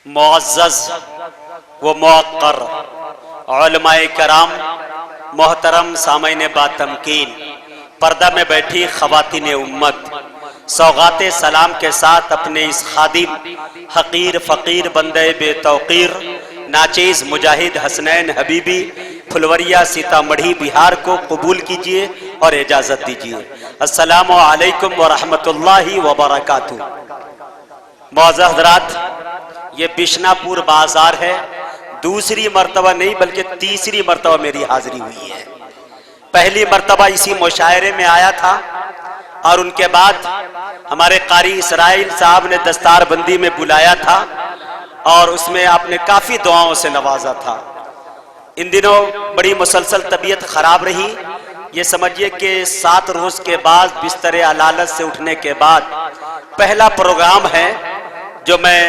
मुअज़्ज़ज़ व मुअक्कर उलमाए कराम, मोहतरम सामईन बातमकीन, पर्दा में बैठी ख़वातीन उम्मत, सौगाते सलाम के साथ अपने इस खादिम हकीर फ़कीर बंदे बेतौकीर नाचीज़ मुजाहिद हसनैन हबीबी फुलवरिया सीतामढ़ी बिहार को कबूल कीजिए और इजाज़त दीजिए। अस्सलामु अलैकुम व रहमतुल्लाहि व बरकातुहू। मुअज़्ज़ज़ हज़रात, ये बिशनापुर बाज़ार है। दूसरी मर्तबा नहीं बल्कि तीसरी मर्तबा मेरी हाज़िरी हुई है। पहली मर्तबा इसी मुशायरे में आया था और उनके बाद हमारे कारी इसराइल साहब ने दस्तार बंदी में बुलाया था और उसमें आपने काफ़ी दुआओं से नवाजा था। इन दिनों बड़ी मुसलसल तबीयत ख़राब रही। ये समझिए कि 7 रोज़ के बाद बिस्तर अलालत से उठने के बाद पहला प्रोग्राम है जो मैं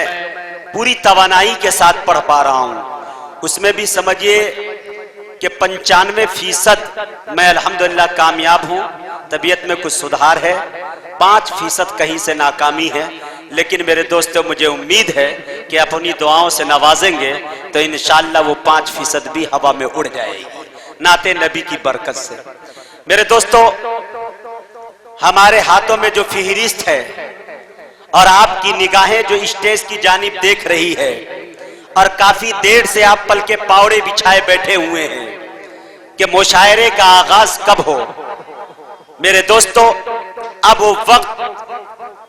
पूरी तवानाई के साथ पढ़ पा रहा हूँ। उसमें भी समझिए कि 95% मैं अल्हम्दुलिल्लाह कामयाब हूँ। तबीयत में कुछ सुधार है, 5% कहीं से नाकामी है। लेकिन मेरे दोस्तों, मुझे उम्मीद है कि अपनी दुआओं से नवाजेंगे तो इंशाअल्लाह वो 5% भी हवा में उड़ जाएगी, नाते नबी की बरकत से। मेरे दोस्तों, हमारे हाथों में जो फहरिस्त है और आपकी निगाहें जो स्टेज की जानिब देख रही है और काफी देर से आप पल के पावड़े बिछाए बैठे हुए हैं कि मुशायरे का आगाज कब हो। मेरे दोस्तों, अब वो वक्त,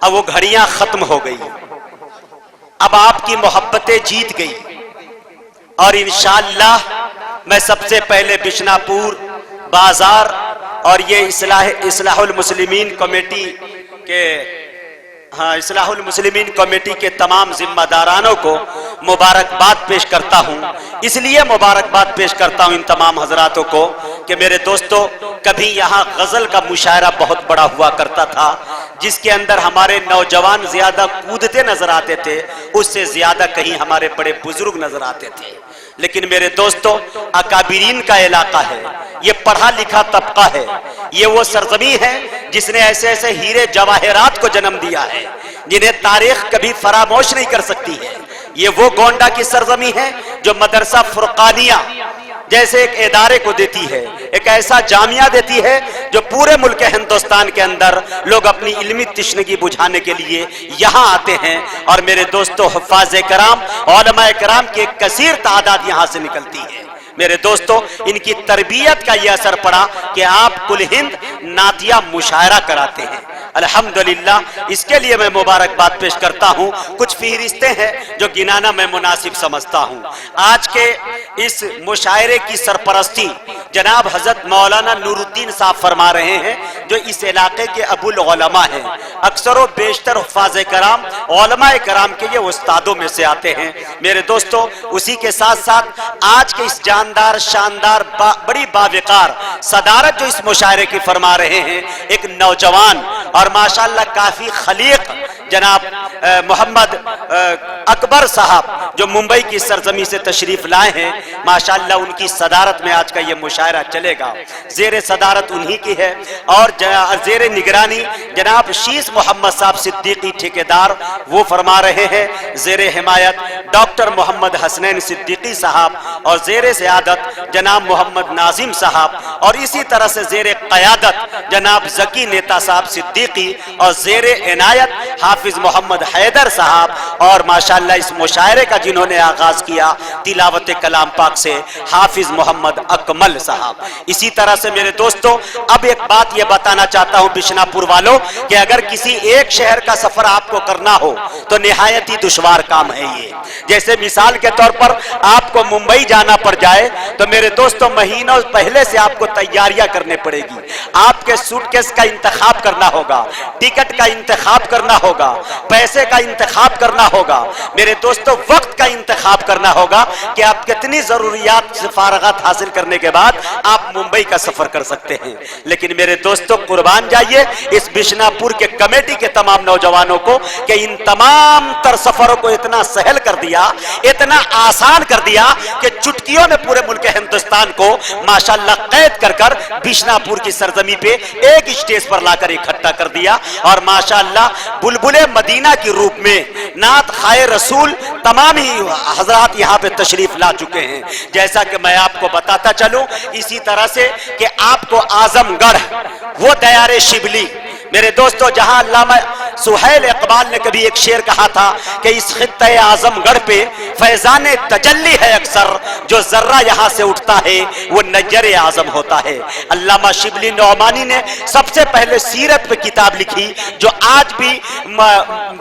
अब वो घड़ियां खत्म हो गई, अब आपकी मोहब्बतें जीत गई और इंशाअल्लाह मैं सबसे पहले बिशनापुर बाजार और ये इस्लाहुल मुस्लिमीन कमेटी के इस्लाहुल मुस्लिमीन कमेटी के तमाम जिम्मेदारानों को मुबारकबाद पेश करता हूँ। इसलिए मुबारकबाद पेश करता हूँ इन तमाम हजरातों को कि मेरे दोस्तों, कभी यहाँ गज़ल का मुशायरा बहुत बड़ा हुआ करता था जिसके अंदर हमारे नौजवान ज्यादा कूदते नजर आते थे, उससे ज्यादा कहीं हमारे बड़े बुजुर्ग नजर आते थे। लेकिन मेरे दोस्तों, अकाबिरीन का इलाका है, ये पढ़ा लिखा तबका है, ये वो सरजमी है जिसने ऐसे ऐसे हीरे जवाहरात को जन्म दिया है जिन्हें तारीख कभी फरामोश नहीं कर सकती है। ये वो गोंडा की सरजमी है जो मदरसा फुरकानिया जैसे एक इदारे को देती है, एक ऐसा जामिया देती है जो पूरे मुल्क हिंदुस्तान के अंदर लोग अपनी इल्मी तिश्नगी बुझाने के लिए यहाँ आते हैं। और मेरे दोस्तों, हुफ़्फ़ाज़ कराम, उलमाए कराम की एक कसीर तादाद यहाँ से निकलती है। मेरे दोस्तों, इनकी तरबियत का यह असर पड़ा कि आप कुल हिंद नातिया मुशायरा कराते हैं। अल्हम्दुलिल्लाह, इसके लिए मैं मुबारकबाद पेश करता हूँ। कुछ फहरिस्तें हैं जो गिनाना मैं मुनासिब समझता हूँ। आज के इस मुशायरे की सरपरस्ती जनाब हजरत मौलाना नूरुद्दीन साहब फरमा रहे हैं जो इस इलाके के अबुल उलमा हैं। अक्सर व बेशतर हुफ़्फ़ाज़ कराम, उलमाए कराम के ये उस्तादों में से आते हैं। मेरे दोस्तों, उसी के साथ साथ आज के इस जानदार शानदार बड़ी बावकार सदारत जो इस मुशायरे की फरमा रहे हैं, एक नौजवान और माशाअल्लाह काफी खलीक जनाब मोहम्मद अकबर साहब जो मुंबई की सरजमी से तशरीफ लाए हैं। माशाअल्लाह उनकी सदारत में आज का ये मुशायरा चलेगा। जेर सदारत उन्हीं की है और जेर निगरानी जनाब शीस मोहम्मद साहब सिद्दीकी ठेकेदार वो फरमा रहे हैं। जेर हिमायत डॉक्टर मोहम्मद हसनैन सिद्दीकी साहब और जेर क़यादत जनाब मोहम्मद नाजिम साहब और इसी तरह से जेर क़यादत जनाब ज़की नेता साहब सिद्दीकी और जेर इनायत हाफिज मोहम्मद हैदर साहब और माशाअल्लाह इस मुशायरे का जिन्होंने आगाज किया तिलावत कलाम पाक से हाफिज मोहम्मद अकमल साहब। इसी तरह से मेरे दोस्तों, अब एक बात यह बताना चाहता हूं बिशनापुर वालों कि अगर किसी एक शहर का सफर आपको करना हो तो निहायत ही दुश्वार काम है ये। जैसे मिसाल के तौर पर आपको मुंबई जाना पड़ जाए तो मेरे दोस्तों, महीनों पहले से आपको तैयारियां करनी पड़ेगी। आपके सूटकेस का इंतखाब करना होगा, टिकट का इंतखाब करना होगा, पैसे का इंतखाब करना होगा। मेरे दोस्तों, वक्त का इंतखाब करना होगा कि आप कितनी जरूरियात से फारगात हासिल करने के बाद आप मुंबई का सफर कर सकते हैं। लेकिन मेरे दोस्तों, कुर्बान जाइए इस बिशनापुर के कमेटी के तमाम नौजवानों को कि इन तमाम तर सफरों को इतना सहल कर दिया, इतना आसान कर दिया कि चुटकियों में पूरे मुल्क हिंदुस्तान को माशाअल्लाह कैद कर कर बिशनापुर की सरजमी पे एक स्टेज पर लाकर इकट्ठा कर दिया और माशाअल्लाह बुलबुले मदीना के रूप में नात खाए रसूल तमाम ही हजरात यहाँ पे तशरीफ ला चुके हैं। जैसा कि मैं आपको बताता चलूं, इसी तरह से कि आपको आजमगढ़ वो दयारे शिबली, मेरे दोस्तों, जहां अल्लामा सुहैल इकबाल ने कभी एक शेर कहा था कि इस खित्ते आजमगढ़ पे फैजान तजल्ली है, अक्सर जो जर्रा यहां से उठता है वो नजर आजम होता है। अल्लामा शिबली नौमानी ने सबसे पहले सीरत पे किताब लिखी, जो आज भी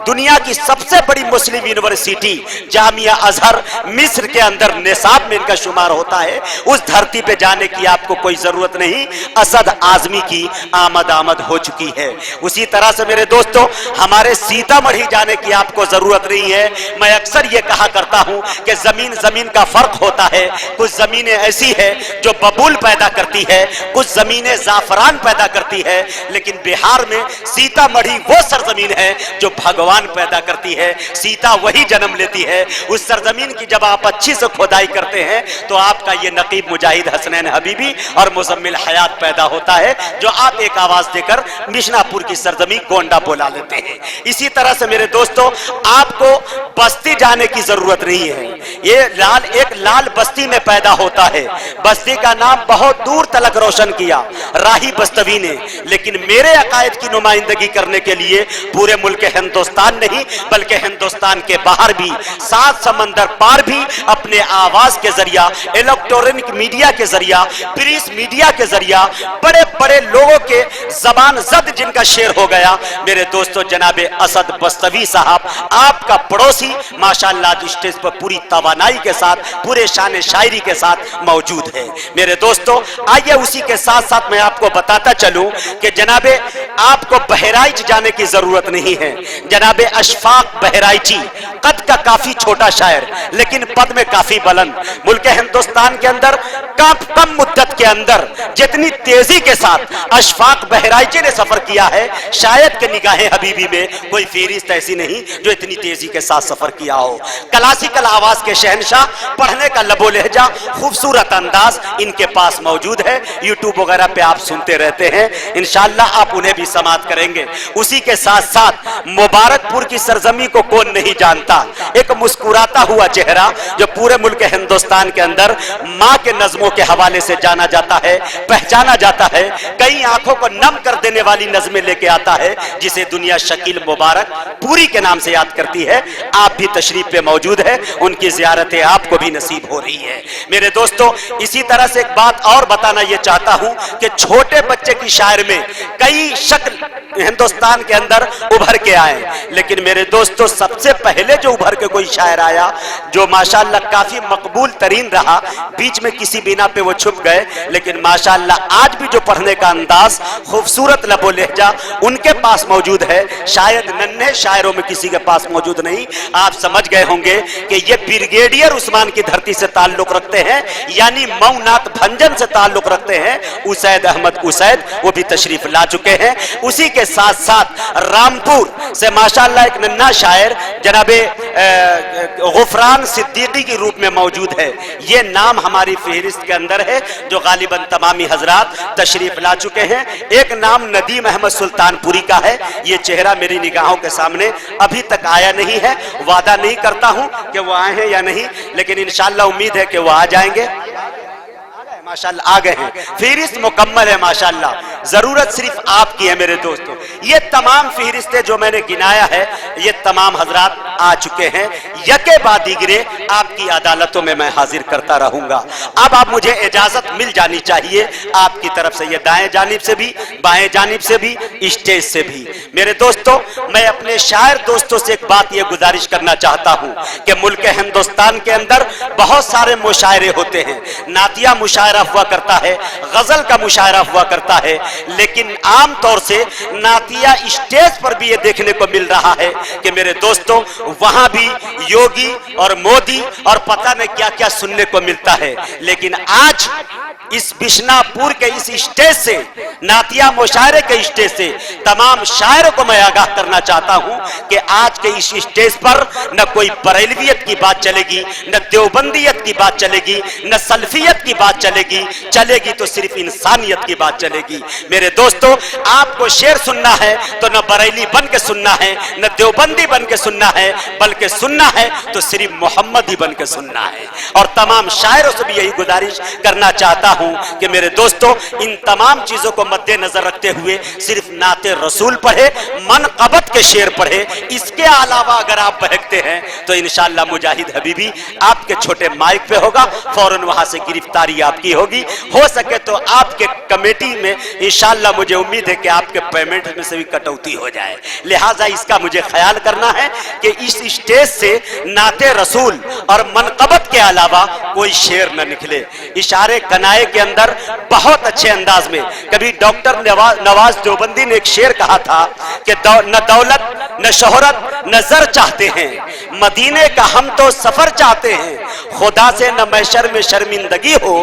दुनिया की सबसे बड़ी मुस्लिम यूनिवर्सिटी जामिया अजहर मिस्र के अंदर निसाब में इनका शुमार होता है। उस धरती पे जाने की आपको कोई जरूरत नहीं, असद आजमी की आमद हो चुकी है। उसी तरह से मेरे दोस्तों, हमारे सीतामढ़ी जाने की आपको जरूरत नहीं है। मैं अक्सर ये कहा करता हूं कि जमीन जमीन का फर्क होता है। कुछ जमीनें ऐसी है जो बबूल पैदा करती है, कुछ जमीनें जाफरान पैदा करती है, लेकिन बिहार में सीतामढ़ी वो सरजमीन है जो भगवान पैदा करती है। सीता वही जन्म लेती है। उस सरजमीन की जब आप अच्छी से खुदाई करते हैं तो आपका ये नकीब मुजाहिद हसनैन हबीबी और मुजम्मिल हयात पैदा होता है, जो आप एक आवाज देकर मिशनापुर की सरजमीन गोंडा बोला लेते हैं। इसी तरह से मेरे दोस्तों, आपको बस्ती जाने की जरूरत नहीं है। ये एक लाल बस्ती में पैदा होता है। बस्ती का नाम बहुत दूर तलक रोशन किया राही बस्तवी ने, लेकिन मेरे अकायद की नुमाइंदगी करने के लिए पूरे मुल्क हिंदुस्तान नहीं बल्कि हिंदुस्तान के बाहर भी, 7 समंदर पार भी अपने आवाज के जरिया, इलेक्ट्रॉनिक मीडिया के जरिया, प्रेस मीडिया के जरिया बड़े बड़े लोगों के जबान जद जिनका शेर हो गया, मेरे दोस्तों जनाबे असद बस्तवी साहब, आपका पड़ोसी माशाअल्लाह स्टेज पर पूरी तवानाई के साथ, पूरे शान शायरी के साथ मौजूद है। मेरे दोस्तों, आइए उसी के साथ साथ मैं आपको बताता चलूं कि जनाबे आपको बहराइच जाने की जरूरत नहीं है। जनाबे अशफाक बहराइची कद का काफी छोटा शायर, लेकिन पद में काफी बुलंद। मुल्क हिंदुस्तान के अंदर कम मुद्दत के अंदर जितनी तेजी के साथ अशफाक बहराइची ने सफर किया है, शायद के निगाहे हबीबी में कोई फेरिस्त ऐसी नहीं जो इतनी तेजी के साथ सफर किया हो। क्लासिकल आवाज के शहंशाह, पढ़ने का लबो लहजा, खूबसूरत अंदाज इनके पास मौजूद है। यूट्यूब वगैरह पे आप सुनते रहते हैं, इंशाअल्लाह आप उन्हें भी समात करेंगे। उसी के साथ साथ मुबारकपुर की सरजमी को कौन नहीं जानता, एक मुस्कुराता हुआ चेहरा जो पूरे मुल्क हिंदुस्तान के अंदर माँ के नज़मों के हवाले से जाना जाता है, पहचाना जाता है। कई आंखों को नम कर देने वाली नज़में लेके आता है, जिसे दुनिया शकील मुबारक पूरी के नाम से याद करती है। आप भी तशरीफ पे मौजूद है, उनकी ज़ियारतें आपको भी नसीब हो रही है। मेरे दोस्तों, इसी तरह से एक बात और बताना ये चाहता हूं कि छोटे बच्चे की शायर में कई शक्ल हिंदुस्तान के अंदर उभर के आए, लेकिन मेरे दोस्तों सबसे पहले जो उभर के कोई शायर आया जो माशाअल्लाह काफी मकबूल तरीन रहा, बीच में किसी बिना पे वो छुप गए, लेकिन माशाअल्लाह आज भी जो पढ़ने का अंदाज, खूबसूरत लबो लहजा उनके पास मौजूद है, शायद नन्हे शायरों में किसी के पास मौजूद नहीं। आप समझ गए होंगे कि ये ब्रिगेडियर उस्मान की धरती से ताल्लुक रखते हैं, यानी मऊनात भंजन से ताल्लुक रखते हैं। उसैद अहमद उसैद वो भी तशरीफ ला चुके हैं। उसी के साथ साथ रामपुर से माशाअल्लाह एक नन्हा शायर जनाबे गुफरान सिद्दीकी के रूप में मौजूद है। ये नाम हमारी फहरिस्त के अंदर है, जो गालिबन तमामी हजरात तशरीफ ला चुके हैं। एक नाम नदीम अहमद सुल्तानपुरी का है। ये चेहरा मेरी निगाहों के सामने अभी तक आया नहीं है, वादा नहीं करता हूं कि वो आए हैं या नहीं, लेकिन इंशाअल्लाह उम्मीद है कि वो आ जाएंगे। माशाअल्लाह आ गए हैं, फहरिस्त मुकम्मल है माशाअल्लाह। जरूरत सिर्फ आपकी है मेरे दोस्तों। ये तमाम फहरिस्तें जो मैंने गिनाया है, ये तमाम हजरात आ चुके हैं। यके बाद दीगरे आपकी अदालतों में मैं हाजिर करता रहूंगा। अब आप मुझे इजाजत मिल जानी चाहिए आपकी तरफ से, ये दाएं जानिब से भी, बाएं जानिब से भी, स्टेज से भी। मेरे दोस्तों, मैं अपने शायर दोस्तों से एक बात ये गुजारिश करना चाहता हूं कि मुल्क हिंदुस्तान के अंदर बहुत सारे मुशायरे होते हैं। नातिया मुशायरा हुआ करता है, गजल का मुशायरा हुआ करता है, लेकिन आम तौर से नातिया स्टेज पर भी ये देखने को मिल रहा है कि मेरे दोस्तों वहां भी योगी और मोदी और पता नहीं क्या क्या सुनने को मिलता है। लेकिन आज इस बिशनापुर के इस स्टेज से, नातिया मुशायरे के स्टेज से तमाम शायरों को मैं आगाह करना चाहता हूं कि आज के इस स्टेज पर न कोई बरेलवियत की बात चलेगी, न देवबंदियत की बात चलेगी, न सल्फियत की बात चलेगी, चलेगी तो सिर्फ इंसानियत की बात चलेगी। मेरे दोस्तों, आपको शेर सुनना है तो न बरेली बन के सुनना है, न देवबंदी बन के सुनना है, बल्कि सुनना है तो सिर्फ मोहम्मदी बन के सुनना है। और तमाम शायरों से भी यही गुजारिश करना चाहता हूं कि मेरे दोस्तों, इन तमाम चीजों को मद्देनजर रखते हुए सिर्फ नाते रसूल पढ़े, मनक़बत के शेर पढ़े, इसके अलावा अगर आप बहकते हैं तो इंशाअल्लाह मुजाहिद हबीबी आपके छोटे माइक पे होगा, फौरन वहां से गिरफ्तारी आपकी होगी। हो सके तो आपके कमेटी में इंशाअल्लाह मुझे उम्मीद है कि आपके पेमेंट में से भी कटौती हो जाए। लिहाजा इसका मुझे ख्याल करना है कि इस स्टेज से नाते रसूल और मनक़बत के अलावा कोई शेर न निकले। इशारे कनाए के अंदर बहुत अच्छे अंदाज में कभी डॉक्टर नवाज देवबंदी ने एक शेर कहा था कि न दौलत न शोहरत न ज़र चाहते हैं, मदीने का हम तो सफर चाहते हैं, खुदा से न महशर में शर्मिंदगी हो,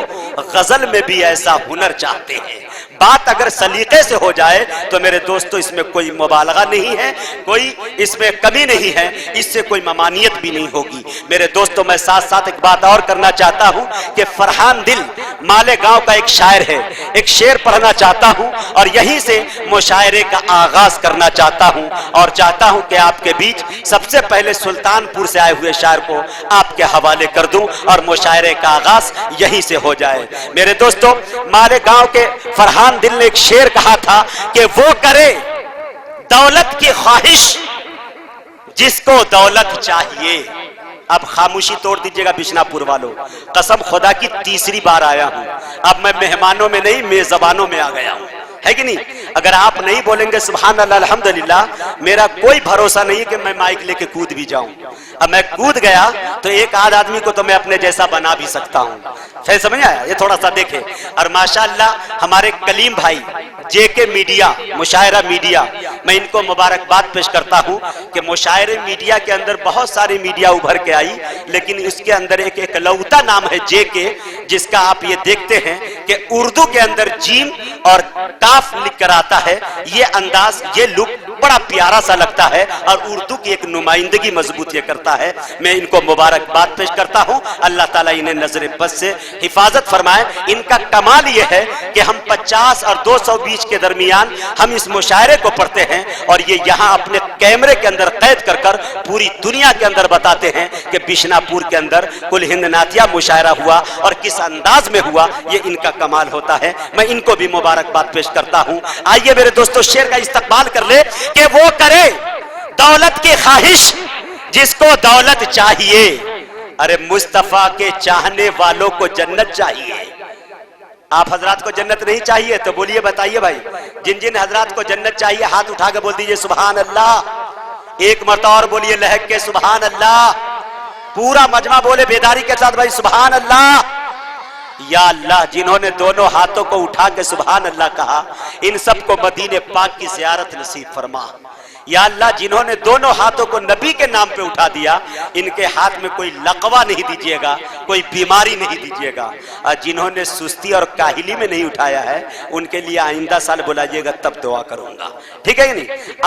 गजल में भी ऐसा हुनर चाहते हैं। बात अगर सलीके से हो जाए तो मेरे दोस्तों इसमें कोई मुबालगा नहीं है, कोई इसमें कमी नहीं है, इससे कोई ममानियत भी नहीं होगी। मेरे दोस्तों, मैं साथ साथ एक बात और करना चाहता हूं कि फरहान दिल माले गांव का एक शायर है, एक शेर पढ़ना चाहता हूं और यहीं से मुशायरे का आगाज करना चाहता हूं और चाहता हूं कि आपके बीच सबसे पहले सुल्तानपुर से आए हुए शायर को आपके हवाले कर दूं और मुशायरे का आगाज यहीं से हो जाए। मेरे दोस्तों, माले गांव के फरहान दिल ने एक शेर कहा था कि वो करे दौलत की ख्वाहिश जिसको दौलत चाहिए। अब खामोशी तोड़ दीजिएगा बिशनापुर वालों, कसम खुदा की तीसरी बार आया हूं। अब मैं मेहमानों में नहीं, मेजबानों में आ गया हूं, है कि नहीं? अगर आप नहीं बोलेंगे सुभान अल्लाह अल्हम्दुलिल्लाह, मेरा कोई भरोसा नहीं है कि मैं माइक लेके कूद भी जाऊं। अब मैं कूद गया तो एक आध आदमी को तो मैं अपने जैसा बना भी सकता हूं। फिर समझ आया? ये थोड़ा सा देखे। और माशाअल्लाह हमारे कलीम भाई जेके मीडिया, मुशायरा मीडिया, मैं इनको मुबारकबाद पेश करता हूं कि मुशायरे मीडिया के अंदर बहुत सारी मीडिया उभर के आई, लेकिन इसके अंदर एक एकलौता नाम है जेके, जिसका आप ये देखते हैं कि उर्दू के अंदर जीम और काफ लिख कर आता है। ये अंदाज, ये लुक बड़ा प्यारा सा लगता है और उर्दू की एक नुमाइंदगी मजबूत ये करता है। मैं इनको मुबारकबाद पेश करता हूं। अल्लाह ताला इन्हें नजर बद से हिफाजत फरमाए। इनका कमाल ये है कि हम 50 और 220 के दरमियान हम इस मुशायरे को पढ़ते हैं और ये यहाँ अपने कैमरे के अंदर कैद कर कर पूरी दुनिया के अंदर बताते हैं कि बिशनापुर के अंदर कुल हिंद नातिया मुशायरा हुआ और किस अंदाज में हुआ। ये इनका कमाल होता है। मैं इनको भी मुबारकबाद पेश करता हूं। आइए मेरे दोस्तों, शेर का इस्तकबाल कर ले कि वो करे दौलत की ख्वाहिश जिसको दौलत चाहिए। अरे मुस्तफा के चाहने वालों को जन्नत चाहिए। आप हजरात को जन्नत नहीं चाहिए तो बोलिए, बताइए भाई। जिन जिन हजरात को जन्नत चाहिए हाथ उठा के बोल दीजिए सुभान अल्लाह। एक मरतबा और बोलिए लहक के सुभान अल्लाह। पूरा मजमा बोले बेदारी के साथ भाई सुभान अल्लाह। या अल्लाह, जिन्होंने दोनों हाथों को उठा के सुभान अल्लाह कहा, इन सबको मदीने पाक की ज़ियारत नसीब फरमा। या अल्लाह, जिन्होंने दोनों हाथों को नबी के नाम पे उठा दिया, इनके हाथ में कोई लकवा नहीं दीजिएगा, कोई बीमारी नहीं दीजिएगा। और जिन्होंने सुस्ती और काहिली में नहीं उठाया है, उनके लिए आइंदा साल बुलाइएगा, तब दुआ करूंगा। ठीक है कि नहीं?